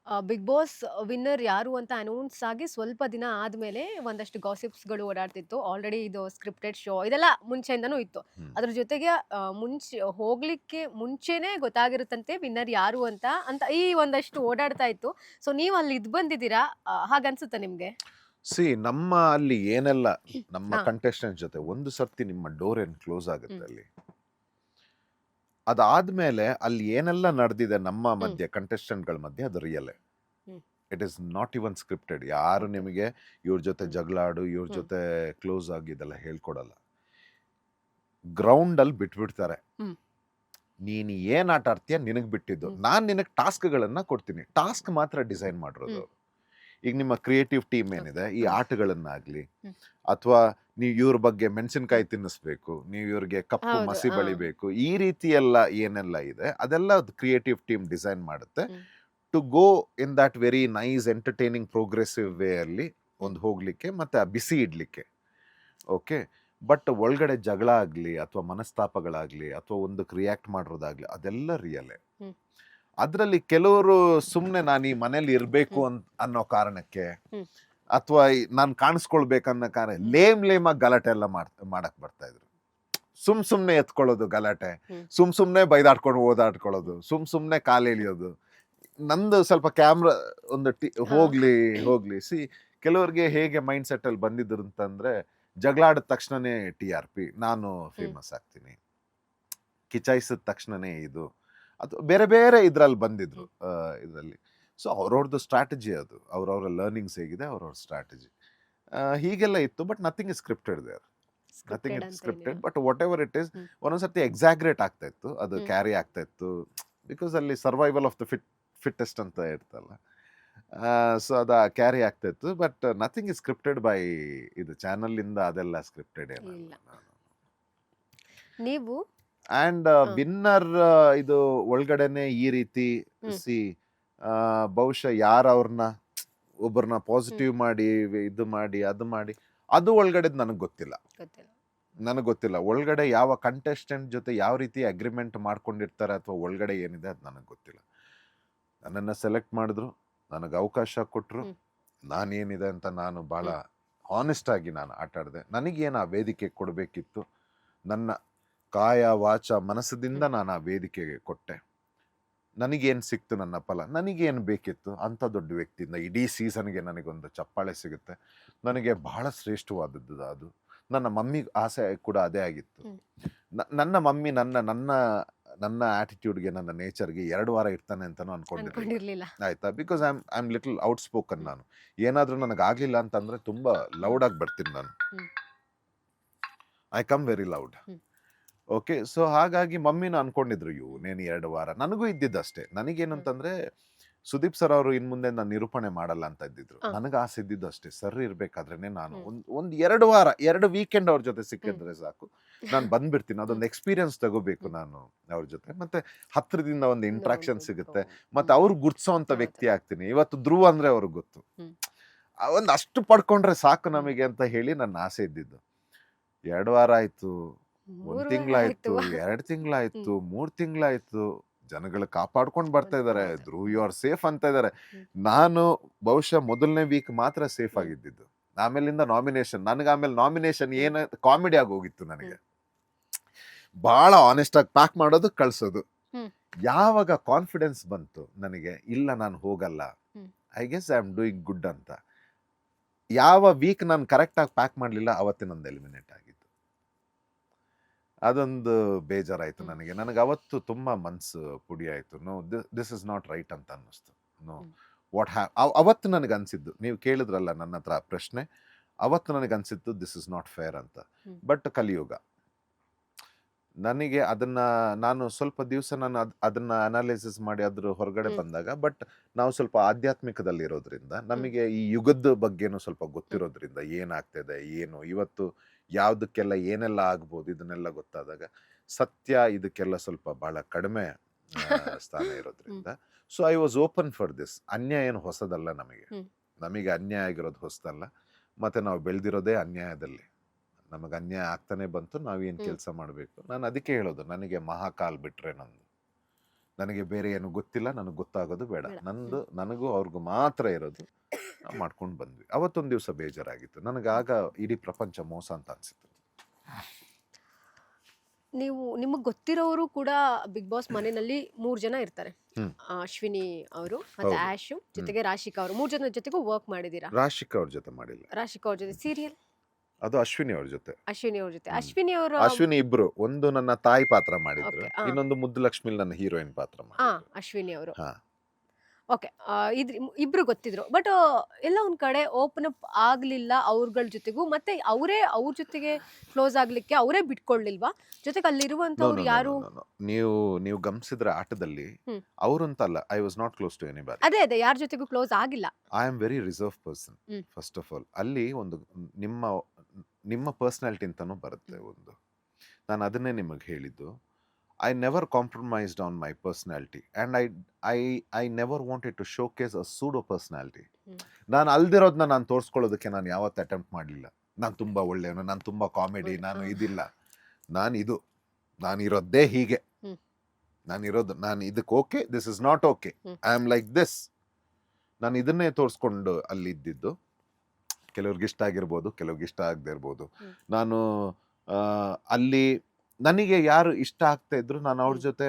Big boss winner ಯಾರು ಅಂತ announce ಆಗಿ ಸ್ವಲ್ಪ ದಿನ ಆದ್ಮೇಲೆ ಒಂದಷ್ಟು ಗಾಸಿಪ್ಸ್‌ಗಳು ಓಡಾಡ್ತಿತ್ತು. ಆಲ್ರೆಡಿ ಇದು ಸ್ಕ್ರಿಪ್ಟೆಡ್ ಶೋ ಇದೆಲ್ಲ ಮುಂಚೆಯಿಂದನೂ ಇತ್ತು. ಹ್ಮ್. ಅದ್ರ ಜೊತೆಗೆ ಮುಂಚೆ ಹೋಗ್ಲಿಕ್ಕೆ ಮುಂಚೆನೇ ಗೊತ್ತಾಗಿರುತ್ತಂತೆ ವಿನ್ನರ್ ಯಾರು ಅಂತ ಅಂತ ಈ ಒಂದಷ್ಟು ಓಡಾಡ್ತಾ ಇತ್ತು. ಸೊ ನೀವ್ ಅಲ್ಲಿ ಇದ್ ಬಂದಿದ್ದೀರಾ ಹಾಗನ್ಸುತ್ತಾ ನಿಮ್ಗೆ? ನಮ್ಮ ಅಲ್ಲಿ ಏನೆಲ್ಲ ನಮ್ಮ ಹಾ. ಕಂಟೆಸ್ಟೆಂಟ್ ಜೊತೆ ಒಂದು ಸರ್ತಿ ನಿಮ್ಮ ಡೋರ್ ಏನ್ ಕ್ಲೋಸ್ ಹ್ಮ್. ಆಗುತ್ತೆ ಅಲ್ಲಿ, ಅದಾದ್ಮೇಲೆ ಅಲ್ಲಿ ಏನೆಲ್ಲ ನಡೆದಿದೆ ನಮ್ಮ ಹ್ಮ್. ಮಧ್ಯೆ ಕಂಟೆಸ್ಟೆಂಟ್ಗಳ ಮಧ್ಯೆ ಅದು real. Hmm. It is not even scripted. ಯಾರು ಓಕೆ. ನಿಮಗೆ ಇವ್ರ ಜೊತೆ ಹ್ಮ್. ಜಗಳಾಡು ಇವ್ರ ಹ್ಮ್. ಜೊತೆ ಕ್ಲೋಸ್ ಆಗಿದೆಲ್ಲ ಹೇಳ್ಕೊಡಲ್ಲ. ಗ್ರೌಂಡ್ ಅಲ್ಲಿ ಬಿಟ್ಬಿಡ್ತಾರೆ. ಹ್ಮ್. ನೀನ್ ಏನ್ ಆಟ ಆಡ್ತೀಯ ನಿನಗ್ ಬಿಟ್ಟಿದ್ದು, ಹ್ಮ್. ನಾನ್ ನಿನಗ್ ಟಾಸ್ಕ್ಗಳನ್ನ ಕೊಡ್ತೀನಿ, ಟಾಸ್ಕ್ ಮಾತ್ರ ಡಿಸೈನ್ ಮಾಡಿರೋದು ಹ್ಮ್. ಅವ್ರು. ಈಗ ನಿಮ್ಮ ಕ್ರಿಯೇಟಿವ್ ಟೀಮ್ ಓಕೆ. ಏನಿದೆ ಈ ಹ್ಮ್. ಆಟಗಳನ್ನಾಗ್ಲಿ ಹ್ಮ್. ಅಥವಾ ನೀವು ಇವ್ರ ಬಗ್ಗೆ ಮೆಣಸಿನ್ಕಾಯಿ ಹ್ಮ್. ತಿನ್ನಿಸ್ಬೇಕು, ನೀವು ಇವ್ರಿಗೆ ಕಪ್ಪು ಹೌದು. ಮಸಿ ಹಾ. ಬಳಿಬೇಕು, ಈ ರೀತಿ ಎಲ್ಲ ಏನೆಲ್ಲ ಇದೆ ಅದೆಲ್ಲ ಕ್ರಿಯೇಟಿವ್ ಟೀಮ್ ಡಿಸೈನ್ ಮಾಡುತ್ತೆ hmm. To go in that very nice entertaining progressive way ಅಲ್ಲಿ ಹ್ಮ್. ಒಂದು ಹೋಗ್ಲಿಕ್ಕೆ ಮತ್ತೆ ಆ ಬಿಸಿ ಇಡ್ಲಿಕ್ಕೆ. ಓಕೆ. ಬಟ್ ಒಳಗಡೆ ಜಗಳ ಆಗ್ಲಿ ಅಥವಾ ಮನಸ್ತಾಪಗಳಾಗ್ಲಿ ಅಥವಾ ಒಂದಕ್ಕೆ ರಿಯಾಕ್ಟ್ ಮಾಡಿರೋದಾಗ್ಲಿ ಅದೆಲ್ಲ ರಿಯಲ್. ಹ್ಮ್. ಅದ್ರಲ್ಲಿ ಕೆಲವರು ಸುಮ್ನೆ ನಾನು ಈ ಮನೇಲಿ ಇರ್ಬೇಕು ಹ್ಮ್. ಅನ್ನೋ ಕಾರಣಕ್ಕೆ ಹ್ಮ್. ಅಥವಾ ನಾನು ಕಾಣಿಸ್ಕೊಳ್ಬೇಕನ್ನೋ ಕಾರಣ ಲೇಮ್ ಆಗಿ ಗಲಾಟೆ ಎಲ್ಲ ಮಾಡಕ್ ಬರ್ತಾ ಇದ್ರು. ಸುಮ್ನೆ ಎತ್ಕೊಳ್ಳೋದು ಗಲಾಟೆ, ಹ್ಮ್. ಸುಮ್ನೆ ಬೈದಾಡ್ಕೊಂಡು ಓದಾಡ್ಕೊಳ್ಳೋದು, ಸುಮ್ನೆ ಕಾಲೆಳಿಯೋದು. ನಂದು ಸ್ವಲ್ಪ ಕ್ಯಾಮ್ರಾ ಒಂದು ಹಾ. ಹೋಗ್ಲಿ ಕೆಲವ್ರಿಗೆ ಹೇಗೆ ಮೈಂಡ್ ಸೆಟ್ ಅಲ್ಲಿ ಬಂದಿದ್ರು ಅಂತಂದ್ರೆ ಜಗಳಾಡಿದ ತಕ್ಷಣನೇ TRP ನಾನು ಹ್ಮ್. ಫೇಮಸ್ ಆಗ್ತೀನಿ, ಕಿಚಾಯಿಸಿದ ತಕ್ಷಣನೇ ಇದು ಅಥವಾ ಬೇರೆ ಬೇರೆ ಇದ್ರಲ್ಲಿ ಬಂದಿದ್ರು. ಹ್ಮ್. ಇದರಲ್ಲಿ ಸೊ ಅವ್ರವ್ರದ್ದು ಸ್ಟ್ರಾಟಜಿ, ಅದು ಅವ್ರವ್ರ ಲರ್ನಿಂಗ್ಸ್ ಹೇಗಿದೆ ಅವ್ರವ್ರ ಸ್ಟ್ರಾಟಜಿ ಹೀಗೆಲ್ಲ ಇತ್ತು. But nothing is scripted there, nothing scripted is ಅಂತ ಸ್ಕ್ರಿಪ್ಟೆಡ್. ಏನಿಲ್ಲ. But whatever it is hmm. ಒಂದೊಂದ್ಸತಿ ಎಕ್ಸಾಗ್ರೇಟ್ ಆಗ್ತಾ ಇತ್ತು, ಅದು ಹ್ಮ್. ಕ್ಯಾರಿ ಆಗ್ತಾ ಇತ್ತು. ಬಿಕಾಸ್ ಅಲ್ಲಿ ಸರ್ವೈವಲ್ ಆಫ್ ದ ಫಿಟ್ಟೆಸ್ಟ್ ಅಂತ ಇರ್ತಲ್ಲ, ಸೊ ಅದ ಕ್ಯಾರಿ ಆಗ್ತಾ ಇತ್ತು. But nothing is scripted by ಇದು ಚಾನಲ್ ಇಂದ, ಅದೆಲ್ಲ ಸ್ಕ್ರಿಪ್ಟೆಡ್ ಏನಲ್ಲ. ಇಲ್ಲ. ನೀವು ಅಂಡ್ ಹಾ. ವಿನ್ನರ್ ಇದು ಒಳಗಡೆನೆ ಈ ರೀತಿ ಹ್ಮ್. ಸಿ ಬಹುಶಃ ಯಾರು ಅವ್ರನ್ನ ಒಬ್ಬರನ್ನ ಹ್ಮ್. ಪಾಸಿಟಿವ್ ಮಾಡಿ ಇದು ಮಾಡಿ ಅದು ಮಾಡಿ ಅದು ಒಳಗಡೆ ನನಗೆ ಗೊತ್ತಿಲ್ಲ. ಗೊತ್ತಿಲ್ಲ. ನನಗೆ ಗೊತ್ತಿಲ್ಲ ಒಳಗಡೆ ಯಾವ ಕಂಟೆಸ್ಟೆಂಟ್ ಜೊತೆ ಯಾವ ರೀತಿ ಅಗ್ರಿಮೆಂಟ್ ಮಾಡ್ಕೊಂಡಿರ್ತಾರೆ ಅಥವಾ ಒಳಗಡೆ ಏನಿದೆ ಅದು ನನಗೆ ಗೊತ್ತಿಲ್ಲ. ನನ್ನನ್ನು ಸೆಲೆಕ್ಟ್ ಮಾಡಿದ್ರು, ನನಗೆ ಅವಕಾಶ ಕೊಟ್ಟರು, ಹ್ಮ್. ನಾನೇನಿದೆ ಅಂತ ನಾನು ಭಾಳ ಹ್ಮ್. ಹಾನೆಸ್ಟ್ ಆಗಿ ನಾನು ಆಟ ಆಡಿದೆ. ನನಗೇನು ಆ ವೇದಿಕೆ ಕೊಡಬೇಕಿತ್ತು, ನನ್ನ ಕಾಯ ವಾಚ ಮನಸ್ಸದಿಂದ ಹ್ಮ್. ನಾನು ಆ ವೇದಿಕೆಗೆ ಕೊಟ್ಟೆ. ನನಗೇನು ಸಿಕ್ತು ನನ್ನ ಫಲ, ನನಗೇನು ಬೇಕಿತ್ತು ಅಂಥ ದೊಡ್ಡ ವ್ಯಕ್ತಿಯಿಂದ ಇಡೀ ಸೀಸನ್ಗೆ ನನಗೊಂದು ಚಪ್ಪಾಳೆ ಸಿಗುತ್ತೆ, ನನಗೆ ಬಹಳ ಶ್ರೇಷ್ಠವಾದದ್ದು ಅದು. ನನ್ನ ಮಮ್ಮಿ ಆಸೆ ಕೂಡ ಅದೇ ಆಗಿತ್ತು. ಹ್ಮ್. ನನ್ನ ಮಮ್ಮಿ ನನ್ನ ನನ್ನ ನನ್ನ ಆಟಿಟ್ಯೂಡ್ಗೆ ನನ್ನ ನೇಚರ್ಗೆ 2 ವಾರ ಇರ್ತಾನೆ ಅಂತಲೂ ಅನ್ಕೊಂಡಿರಲಿಲ್ಲ. ಅನ್ಕೊಂಡಿರ್ಲಿಲ್ಲ. ಆಯ್ತಾ, because I am little outspoken. Hmm. ನಾನು ಏನಾದರೂ ನನಗಾಗಲಿಲ್ಲ ಅಂತಂದರೆ ತುಂಬ ಲೌಡಾಗಿ ಬರ್ತೀನಿ ನಾನು. Hmm. I come very loud. Hmm. Okay. So ಹಾಗಾಗಿ ಮಮ್ಮಿನ ಅನ್ಕೊಂಡಿದ್ರು ಇವನೇನು 2 ವಾರ, ನನಗೂ ಇದ್ದಿದ್ದಷ್ಟೇ. ನನಗೇನು ಹ್ಮ್. ಅಂತಂದ್ರೆ ಸುದೀಪ್ ಸರ್ ಅವರು ಇನ್ ಮುಂದೆ ನಾನು ನಿರೂಪಣೆ ಮಾಡಲ್ಲ ಅಂತ ಇದ್ದಿದ್ರು. ಆ. ನನಗೆ ಆಸೆ ಇದ್ದಿದ್ದು ಅಷ್ಟೇ, ಸರ್ ಇರ್ಬೇಕಾದ್ರೇನೆ ನಾನು ಹ್ಮ್. ಒಂದು 2 ವಾರ 2 ವೀಕೆಂಡ್ ಅವ್ರ ಜೊತೆ ಹ್ಮ್. ಸಿಕ್ಕಿದ್ರೆ ಸಾಕು, ನಾನು ಬಂದ್ಬಿಡ್ತೀನಿ. ಹ್ಮ್. ಅದೊಂದು ಎಕ್ಸ್ಪೀರಿಯನ್ಸ್ ತಗೋಬೇಕು ಹ್ಮ್. ನಾನು ಅವ್ರ ಜೊತೆ, ಮತ್ತೆ ಹತ್ರದಿಂದ ಒಂದು ಇಂಟ್ರಾಕ್ಷನ್ ನೋಡ್ಬಿಟ್ಟು. ಸಿಗುತ್ತೆ, ಮತ್ತೆ ಹ್ಮ್. ಅವ್ರು ಗುರ್ತಿಸೋಂಥ ಹೌದು. ವ್ಯಕ್ತಿ ಆಗ್ತೀನಿ. ಇವತ್ತು ಧ್ರುವ ಅಂದ್ರೆ ಅವ್ರಿಗೆ ಗೊತ್ತು, ಹ್ಮ್. ಒಂದು ಅಷ್ಟು ಪಡ್ಕೊಂಡ್ರೆ ಸಾಕು ಹ್ಮ್. ನಮಗೆ ಅಂತ ಹೇಳಿ ನನ್ನ ಆಸೆ ಇದ್ದಿದ್ದು. 2 ವಾರ ಆಯ್ತು, 1 3 ವಾರ ತಿಂಗಳಾಯ್ತು, ಆಯ್ತು. 2 ತಿಂಗಳಾಯ್ತು, ಹ್ಮ್. 3 ತಿಂಗಳಾಯ್ತು, ಜನಗಳು ಕಾಪಾಡ್ಕೊಂಡು ಬರ್ತಾ ಇದ್ದಾರೆ, ಹೌದು. ಧ್ರುವ್ ಯು ಆರ್ ಸೇಫ್ ಅಂತ ಇದ್ದಾರೆ. ಹ್ಮ್. ನಾನು ಬಹುಶಃ ಮೊದಲನೇ ವೀಕ್ ಮಾತ್ರ ಸೇಫ್ ಹ್ಮ್. ಆಗಿದ್ದಿದ್ದು. ಆಮೇಲಿಂದ ನಾಮಿನೇಷನ್, ನನಗೆ ಆಮೇಲೆ ನಾಮಿನೇಷನ್ ಹ್ಮ್. ಏನು ಕಾಮಿಡಿ ಆಗಿ ಹೋಗಿತ್ತು ನನಗೆ. ಹ್ಮ್. ಬಹಳ ಆನೆಸ್ಟ್ ಆಗಿ ಪ್ಯಾಕ್ ಮಾಡೋದು ಕಳ್ಸೋದು. ಹ್ಮ್. ಯಾವಾಗ ಕಾನ್ಫಿಡೆನ್ಸ್ ಬಂತು ನನಗೆ, ಇಲ್ಲ ನಾನು ಹೋಗಲ್ಲ, hmm. I guess I am doing good ಅಂತ, ಯಾವ ವೀಕ್ ನಾನು ಕರೆಕ್ಟಾಗಿ ಪ್ಯಾಕ್ ಮಾಡಲಿಲ್ಲ ಅವತ್ತಿನೊಂದು ಎಲಿಮಿನೇಟ್ ಆಗಿದ್ದು. ಅದೊಂದು ಬೇಜಾರಾಯಿತು ಹ್ಮ್. ನನಗೆ ಅವತ್ತು ತುಂಬ ಮನ್ಸು ಪುಡಿ ಆಯಿತು. No, this is not right ಅಂತ ಅನ್ನಿಸ್ತು. No, hmm. ಅವತ್ತು ನನಗೆ ಅನಿಸಿದ್ದು, ನೀವು ಕೇಳಿದ್ರಲ್ಲ ನನ್ನ ಹತ್ರ ಪ್ರಶ್ನೆ, ಅವತ್ತು ನನಗೆ ಅನಿಸಿದ್ದು ದಿಸ್ ಇಸ್ ನಾಟ್ ಫೇರ್ ಅಂತ. ಹ್ಮ್. ಬಟ್ ಕಲಿಯುಗ ನನಗೆ ಅದನ್ನ, ನಾನು ಸ್ವಲ್ಪ ದಿವಸ ನಾನು ಅದನ್ನ ಅನಾಲಿಸಿಸ್ ಮಾಡಿ ಅದ್ರ ಹೊರಗಡೆ ಹ್ಮ್. ಬಂದಾಗ, ಬಟ್ ನಾವು ಸ್ವಲ್ಪ ಆಧ್ಯಾತ್ಮಿಕದಲ್ಲಿ ಇರೋದ್ರಿಂದ ಹ್ಮ್. ನಮಗೆ ಈ ಯುಗದ ಬಗ್ಗೆನೂ ಸ್ವಲ್ಪ ಹ್ಮ್. ಗೊತ್ತಿರೋದ್ರಿಂದ ಏನಾಗ್ತಿದೆ ಏನು ಇವತ್ತು ಯಾವುದಕ್ಕೆಲ್ಲ ಏನೆಲ್ಲ ಆಗ್ಬೋದು ಇದನ್ನೆಲ್ಲ ಗೊತ್ತಾದಾಗ ಸತ್ಯ ಇದಕ್ಕೆಲ್ಲ ಸ್ವಲ್ಪ ಬಹಳ ಕಡಿಮೆ ಸ್ಥಾನ ಹ್ಮ್. ಇರೋದ್ರಿಂದ, so I was open for this. ಅನ್ಯಾಯ ಏನು ಹೊಸದಲ್ಲ ನಮಗೆ, ಹ್ಮ್. ನಮಗೆ ಅನ್ಯಾಯ ಆಗಿರೋದು ಹೊಸದಲ್ಲ, ಮತ್ತೆ ನಾವು ಬೆಳೆದಿರೋದೇ ಅನ್ಯಾಯದಲ್ಲಿ. ನಮಗೆ ಅನ್ಯಾಯ ಆಗ್ತಾನೆ ಬಂತು, ನಾವೇನು ಹ್ಮ್. ಕೆಲಸ ಮಾಡಬೇಕು. ನಾನು ಅದಕ್ಕೆ ಹೇಳೋದು, ನನಗೆ ಮಹಾಕಾಲ್ ಬಿಟ್ರೆ ನಂದು ನನಗೆ ಬೇರೆ ಏನು ಗೊತ್ತಿಲ್ಲ, ನನಗೆ ಗೊತ್ತಾಗೋದು ಬೇಡ, ಬೇಡ. ನಂದು ನನಗೂ ಅವ್ರಿಗೂ ಮಾತ್ರ ಇರೋದು. ನಾವು ಮಾಡ್ಕೊಂಡು ಬಂದ್ವಿ. ಅವತ್ತೊಂದು ದಿವಸ ಬೇಜಾರಾಗಿತ್ತು ನನಗೆ. ಆಗ ಇಡೀ ಪ್ರಪಂಚ ಮೋಸ ಅಂತ ಅನ್ಸಿತ್ತು. ನಿಮಗೆ ಗೊತ್ತಿರೋರು ಕೂಡ ಬಿಗ್ ಬಾಸ್ ಮನೆಯಲ್ಲಿ 3 ಜನ ಇರ್ತಾರೆ. ಹ್ಮ್. ಅಶ್ವಿನಿ ಅವರು ಮತ್ತೆ ಹೌದು. ಆಶು ಜೊತೆಗೆ ರಾಶಿಕಾ ಅವರು 3 ಜನ ಜೊತೆಗೂ ವರ್ಕ್ ಮಾಡಿದೀರಾ. ರಾಶಿಕಾ ಅವ್ರ ಜೊತೆ ಮಾಡಿಲ್ಲ, ರಾಶಿಕಾ ಅವ್ರ ಜೊತೆ ಸೀರಿಯಲ್ ಅದು ಅಶ್ವಿನಿ ಅವ್ರ ಜೊತೆ. ಅಶ್ವಿನಿ ಅವ್ರ ಜೊತೆ. ಹ್ಮ್. ಅಶ್ವಿನಿ ಅವರು ಅಶ್ವಿನಿ ಇಬ್ರು, ಒಂದು ನನ್ನ ತಾಯಿ ಪಾತ್ರ ಮಾಡಿದ್ರು, Okay, ಆ. ಇನ್ನೊಂದು ಮುದ್ದು ಲಕ್ಷ್ಮಿ ನನ್ನ ಹೀರೋಯಿನ್ ಪಾತ್ರ ಮಾಡಿದ್ರು. ಅಶ್ವಿನಿ ಅವರು ಹಾ. ಓಕೆ. ಇಬ್ರು ಗೊತ್ತಿದ್ರು, ಬಟ್ ಎಲ್ಲ ಒಂದ್ ಕಡೆ ಓಪನ್ ಅಪ್ ಆಗ್ಲಿಲ್ಲ ಅವ್ರಗಳ ಜೊತೆಗೂ. ಮತ್ತೆ ಅವ್ರ ಜೊತೆಗೆ ಕ್ಲೋಸ್ ಆಗ್ಲಿಕ್ಕೆ ಅವರೇ ಬಿಟ್ಕೊಳ್ಲಿಲ್ವಾ? ಜೊತೆಗೆ No, ಅಲ್ಲಿರುವಂತವ್ರು no, no, ಯಾರು? no, no. ನೀವು ಗಮನಿಸಿದ್ರೆ ಆಟದಲ್ಲಿ ಹ್ಮ್. ಅವ್ರಂತಲ್ಲ, I was not close to anybody. ಅದೇ ಯಾರ ಜೊತೆಗೂ ಕ್ಲೋಸ್ ಆಗಿಲ್ಲ. I am very reserve person. Hmm. First of all ಅಲ್ಲಿ ಒಂದು ನಿಮ್ಮ ಪರ್ಸನಾಲಿಟಿ ಅಂತಾನು ಬರುತ್ತೆ ಒಂದು. ನಾನು ಅದನ್ನೇ ನಿಮಗೆ ಹೇಳಿದ್ದು. I never compromised on my personality and I never wanted to showcase a pseudo personality. Hmm. ನಾನು ಅಲ್ದಿರೋದನ್ನ ನಾನು ತೋರಿಸ್ಕೊಳ್ಳೋದಕ್ಕೆ ನಾನು ಯಾವತ್ತು ಅಟೆಂಪ್ಟ್ ಮಾಡಲಿಲ್ಲ. ನಾನು ತುಂಬ ಒಳ್ಳೆಯವನು, ನಾನು ತುಂಬ ಕಾಮಿಡಿ, ನಾನು ಇದಿಲ್ಲ, ನಾನು ಇರೋದೇ ಹೀಗೆ, ಹ್ಮ್. ನಾನು ಇದಕ್ಕೆ okay, this is not okay, hmm. I am like this. ನಾನು ಇದನ್ನೇ ತೋರಿಸ್ಕೊಂಡು ಅಲ್ಲಿದ್ದಿದ್ದು. ಕೆಲವ್ರಿಗೆ ಇಷ್ಟ ಆಗಿರ್ಬೋದು, ಕೆಲವ್ರಿಗೆ ಇಷ್ಟ ಆಗದೆ ಇರ್ಬೋದು. ಹ್ಮ್. ನಾನು ಅಲ್ಲಿ ನನಗೆ ಯಾರು ಇಷ್ಟ ಆಗ್ತಾ ಇದ್ರು ನಾನು ಅವ್ರ ಜೊತೆ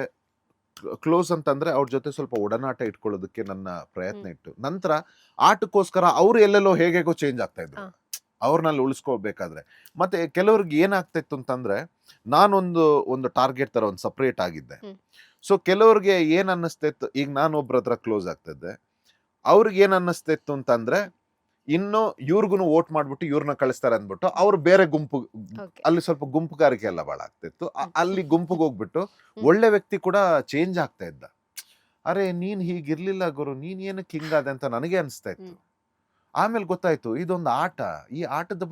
ಕ್ಲೋಸ್ ಅಂತಂದ್ರೆ ಅವ್ರ ಜೊತೆ ಸ್ವಲ್ಪ ಒಡನಾಟ ಇಟ್ಕೊಳ್ಳೋದಕ್ಕೆ ನನ್ನ ಪ್ರಯತ್ನ ಇಟ್ಟು, ನಂತರ ಆಟಕ್ಕೋಸ್ಕರ ಅವ್ರು ಎಲ್ಲೆಲ್ಲೋ ಹೇಗೇಗೋ ಚೇಂಜ್ ಆಗ್ತಾ ಇದ್ರು. ಹಾ. ಅವ್ರನ್ನಲ್ಲಿ ಉಳಿಸ್ಕೋಬೇಕಾದ್ರೆ ಮತ್ತೆ ಕೆಲವ್ರಿಗೆ ಏನಾಗ್ತಾ ಇತ್ತು ಅಂತಂದ್ರೆ, ಒಂದು ಟಾರ್ಗೆಟ್ ತರ ಒಂದು ಸಪ್ರೇಟ್ ಆಗಿದ್ದೆ. ಹ್ಮ್. ಸೊ ಕೆಲವ್ರಿಗೆ ಏನ್ ಅನ್ನಿಸ್ತಾ ಇತ್ತು, ಈಗ ನಾನು ಒಬ್ರ ಹತ್ರ ಕ್ಲೋಸ್ ಆಗ್ತಿದ್ದೆ, ಅವ್ರಿಗೆ ಏನ್ ಅನ್ನಿಸ್ತಾ ಇತ್ತು ಅಂತಂದ್ರೆ, ಇನ್ನು ಇವ್ರಿಗೂ ವೋಟ್ ಮಾಡ್ಬಿಟ್ಟು ಇವ್ರನ್ನ ಕಳಿಸ್ತಾರೆ ಅಂದ್ಬಿಟ್ಟು ಅವ್ರು ಬೇರೆ ಗುಂಪು, Okay. ಅಲ್ಲಿ ಸ್ವಲ್ಪ ಗುಂಪುಗಾರಿಕೆ ಎಲ್ಲ ಭಾಳ ಆಗ್ತಿತ್ತು. ಅಲ್ಲಿ ಗುಂಪಿಗೆ ಹೋಗ್ಬಿಟ್ಟು ಹ್ಮ್. ಒಳ್ಳೆ ವ್ಯಕ್ತಿ ಕೂಡ ಚೇಂಜ್ ಆಗ್ತಾ ಇದ್ದ. ಅರೆ ನೀನ್ ಹೀಗಿರ್ಲಿಲ್ಲ ಗುರು, ನೀನ್ ಏನಕ್ಕೆ ಹಿಂಗಾದೆ ಅಂತ ನನಗೆ ಅನಿಸ್ತಾ ಇತ್ತು. ಹ್ಮ್. ಆಮೇಲೆ ಗೊತ್ತಾಯ್ತು ಇದೊಂದು ಆಟ, ಈ ಆಟದ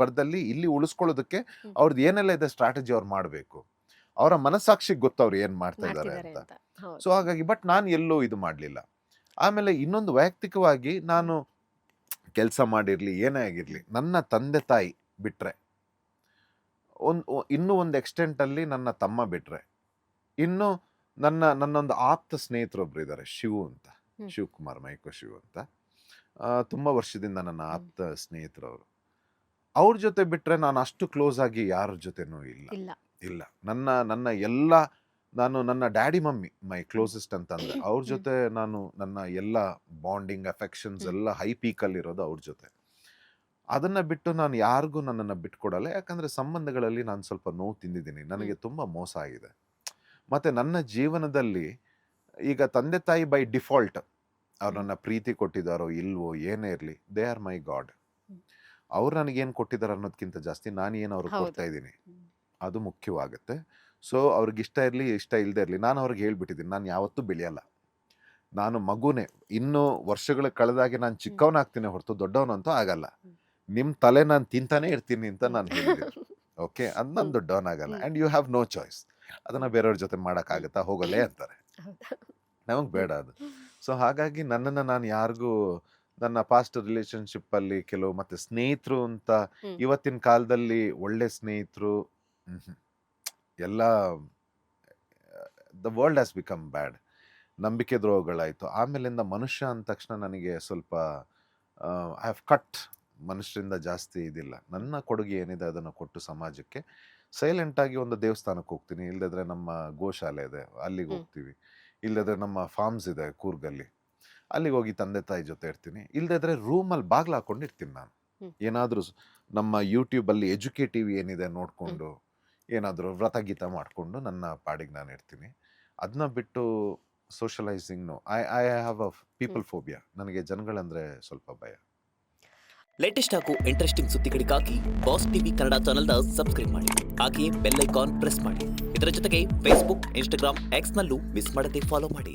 ಬರ್ದಲ್ಲಿ ಇಲ್ಲಿ ಉಳಿಸ್ಕೊಳ್ಳೋದಕ್ಕೆ ಹ್ಮ್. ಅವ್ರದ್ದು ಏನೆಲ್ಲ ಇದೆ ಸ್ಟ್ರಾಟಜಿ ಅವ್ರು ಮಾಡಬೇಕು, ಅವರ ಮನಸ್ಸಾಕ್ಷಿಗೆ ಗೊತ್ತವ್ರು ಏನ್ ಮಾಡ್ತಾ ಇದ್ದಾರೆ ಮಾಡ್ತಿದ್ದಾರೆ ಅಂತ. ಅಂತ. ಹೌದು. ಸೊ ಹಾಗಾಗಿ ಬಟ್ ನಾನು ಎಲ್ಲೂ ಇದು ಮಾಡಲಿಲ್ಲ. ಆಮೇಲೆ ಇನ್ನೊಂದು ವೈಯಕ್ತಿಕವಾಗಿ ನಾನು ಕೆಲಸ ಮಾಡಿರ್ಲಿ ಏನೇ ಆಗಿರ್ಲಿ, ನನ್ನ ತಂದೆ ತಾಯಿ ಬಿಟ್ರೆ ಇನ್ನೂ ಒಂದು ಎಕ್ಸ್ಟೆಂಟ್ ಅಲ್ಲಿ ನನ್ನ ತಮ್ಮ ಬಿಟ್ರೆ, ಇನ್ನು ನನ್ನೊಂದು ಆಪ್ತ ಸ್ನೇಹಿತರೊಬ್ರು ಇದ್ದಾರೆ, ಶಿವು ಅಂತ, ಹ್ಮ್. ಶಿವಕುಮಾರ್ ಮೈಕೋ ಶಿವು ಅಂತ. ತುಂಬಾ ವರ್ಷದಿಂದ ನನ್ನ ಆಪ್ತ ಸ್ನೇಹಿತರವರು. ಅವ್ರ ಜೊತೆ ಬಿಟ್ರೆ ನಾನು ಅಷ್ಟು ಕ್ಲೋಸ್ ಆಗಿ ಯಾರ ಜೊತೆನೂ ಇಲ್ಲ. ಇಲ್ಲ. ನನ್ನ ಎಲ್ಲ ನನ್ನ ಡ್ಯಾಡಿ ಮಮ್ಮಿ ಮೈ ಕ್ಲೋಸೆಸ್ಟ್ ಅಂತಂದ್ರೆ ಅವ್ರ ಜೊತೆ ನನ್ನ ಎಲ್ಲ ಬಾಂಡಿಂಗ್ ಅಫೆಕ್ಷನ್ಸ್ ಹ್ಮ್. ಎಲ್ಲ ಹೈ ಪೀಕಲ್ಲಿ ಇರೋದು ಅವ್ರ ಜೊತೆ. ಅದನ್ನ ಬಿಟ್ಟು ನಾನು ಯಾರಿಗೂ ನನ್ನನ್ನು ಬಿಟ್ಕೊಡಲ್ಲ. ಯಾಕಂದ್ರೆ ಸಂಬಂಧಗಳಲ್ಲಿ ನಾನು ಸ್ವಲ್ಪ ನೋವು ತಿಂದಿದ್ದೀನಿ, ನನಗೆ ತುಂಬಾ ಮೋಸ ಆಗಿದೆ. ಮತ್ತೆ ನನ್ನ ಜೀವನದಲ್ಲಿ ಈಗ ತಂದೆ ತಾಯಿ ಬೈ ಡಿಫಾಲ್ಟ್ ಅವ್ರು ನನ್ನ ಪ್ರೀತಿ ಕೊಟ್ಟಿದ್ದಾರೋ ಇಲ್ವೋ ಏನೇ ಇರಲಿ, ದೇ ಆರ್ ಮೈ ಗಾಡ್. ಹ್ಮ್. ಅವ್ರು ನನಗೇನು ಕೊಟ್ಟಿದ್ದಾರೆ ಅನ್ನೋದಕ್ಕಿಂತ ಜಾಸ್ತಿ ನಾನು ಏನು ಅವ್ರಿಗೆ ಹೌದು. ಕೊಡ್ತಾ ಇದ್ದೀನಿ ಹ್ಮ್. ಅದು ಮುಖ್ಯವಾಗುತ್ತೆ. ಸೊ ಅವ್ರಿಗೆ ಇಷ್ಟ ಇರಲಿ ಇಷ್ಟ ಇಲ್ಲದೆ ಇರಲಿ, ನಾನು ಅವ್ರಿಗೆ ಹೇಳ್ಬಿಟ್ಟಿದ್ದೀನಿ, ನಾನು ಯಾವತ್ತೂ ಬೆಳೆಯಲ್ಲ, ನಾನು ಮಗುನೇ. ಇನ್ನು ವರ್ಷಗಳ ಕಳೆದಾಗೆ ನಾನು ಚಿಕ್ಕವನಾಗ್ತೀನಿ ಹೊರತು ದೊಡ್ಡವನಂತೂ ಆಗಲ್ಲ. ಹ್ಮ್. ನಿಮ್ಮ ತಲೆ ನಾನು ತಿಂತಾನೆ ಇರ್ತೀನಿ ಅಂತ ನಾನು ಹೇಳಿದ್ದೀನಿ. ಓಕೆ, ಅದು ನಾನು ದೊಡ್ಡವನಾಗಲ್ಲ. And you have no choice. ಅದನ್ನು ಬೇರೆಯವ್ರ ಜೊತೆ ಮಾಡೋಕ್ಕಾಗತ್ತಾ, ಹೋಗಲೇ ಅಂತಾರೆ, ನಮಗೆ ಬೇಡ ಅದು. ಸೊ ಹಾಗಾಗಿ ನನ್ನನ್ನು ನಾನು ಯಾರಿಗೂ ನನ್ನ ಪಾಸ್ಟ್ ರಿಲೇಶನ್ಶಿಪ್ಪಲ್ಲಿ ಕೆಲವು ಮತ್ತೆ ಸ್ನೇಹಿತರು ಅಂತ ಹ್ಮ್. ಇವತ್ತಿನ ಕಾಲದಲ್ಲಿ ಒಳ್ಳೆ ಸ್ನೇಹಿತರು ಎಲ್ಲ ದ ವರ್ಲ್ಡ್ ಹ್ಯಾಸ್ ಬಿಕಮ್ ಬ್ಯಾಡ್. ನಂಬಿಕೆ ದ್ರೋಹಗಳಾಯಿತು. ಆಮೇಲಿಂದ ಮನುಷ್ಯ ಅಂದ ತಕ್ಷಣ ನನಗೆ ಸ್ವಲ್ಪ ಐ ಹ್ಯಾವ್ ಕಟ್. ಮನುಷ್ಯರಿಂದ ಜಾಸ್ತಿ ಇದಿಲ್ಲ. ನನ್ನ ಕೊಡುಗೆ ಏನಿದೆ ಅದನ್ನು ಕೊಟ್ಟು ಸಮಾಜಕ್ಕೆ ಸೈಲೆಂಟಾಗಿ ಒಂದು ದೇವಸ್ಥಾನಕ್ಕೆ ಹೋಗ್ತೀನಿ, ಇಲ್ಲದಿದ್ರೆ ನಮ್ಮ ಗೋಶಾಲೆ ಇದೆ ಅಲ್ಲಿಗೆ ಹೋಗ್ತೀವಿ, ಇಲ್ಲದಿದ್ರೆ ನಮ್ಮ ಫಾರ್ಮ್ಸ್ ಇದೆ ಕೂರ್ಗಲ್ಲಿ, ಅಲ್ಲಿಗೆ ಹೋಗಿ ತಂದೆ ತಾಯಿ ಜೊತೆ ಇರ್ತೀನಿ, ಇಲ್ಲದಿದ್ರೆ ರೂಮಲ್ಲಿ ಬಾಗಿಲು ಹಾಕೊಂಡು ಇರ್ತೀನಿ. ನಾನು ಏನಾದರೂ ನಮ್ಮ ಯೂಟ್ಯೂಬಲ್ಲಿ ಎಜುಕೇಟಿವ್ ಏನಿದೆ ನೋಡಿಕೊಂಡು ಏನಾದರೂ ವ್ರತ ಗೀತ ಮಾಡಿಕೊಂಡು ನನ್ನ ಪಾಡಿಗೆ ನಾನು ಇರ್ತೀನಿ. ಅದನ್ನ ಬಿಟ್ಟು ಸೋಷಲೈಸಿಂಗ್ನು I have a people phobia. ನನಗೆ ಜನಗಳಂದರೆ ಸ್ವಲ್ಪ ಭಯ. ಲೇಟೆಸ್ಟ್ ಹಾಗೂ ಇಂಟ್ರೆಸ್ಟಿಂಗ್ ಸುದ್ದಿಗಳಿಗಾಗಿ ಬಾಸ್ ಟಿವಿ ಕನ್ನಡ ಚಾನೆಲ್ನ ಸಬ್ಸ್ಕ್ರೈಬ್ ಮಾಡಿ. ಹಾಗೆಯೇ ಬೆಲ್ ಐಕಾನ್ ಪ್ರೆಸ್ ಮಾಡಿ. ಇದರ ಜೊತೆಗೆ ಫೇಸ್ಬುಕ್, ಇನ್ಸ್ಟಾಗ್ರಾಮ್, ಎಕ್ಸ್ನಲ್ಲೂ ಮಿಸ್ ಮಾಡದೆ ಫಾಲೋ ಮಾಡಿ.